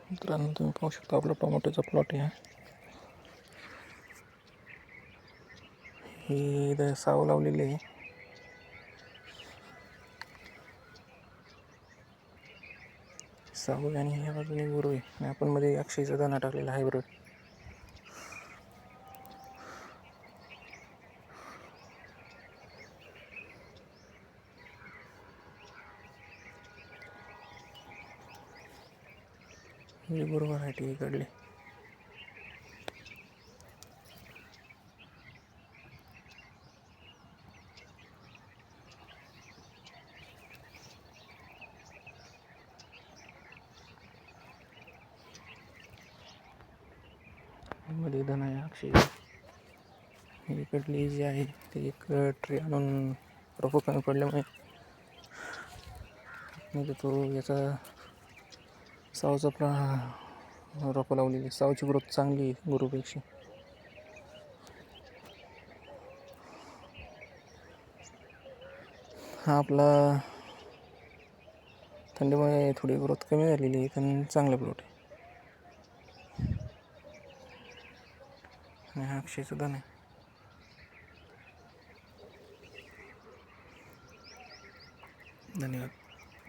मित्रांनो तुम्ही पाहू शकता आपला टोमॅटोचा प्लॉट आहे. हे इथं साव लावलेले आहे. साव आणि ह्या बाजूने गुरु आहे आणि आपण मध्ये अक्षयचा दाणा टाकलेला हायब्रिड. ही गुरु व्हरायटी इकडली. मध्ये धन आहे अक्षय. इकडली जी आहे ती एक ट्रे आणून रोपं कमी पडल्यामुळे म्हणजे तो याचा सावचा रोपं लावलेली. सावची ग्रोथ चांगली आहे गुरुपेक्षा. हा आपला थंडीमुळे थोडी ग्रोथ कमी झालेली आहे पण चांगला प्लॉट आहे. आणि हा अक्षयचा दाणा आहे. धन्यवाद.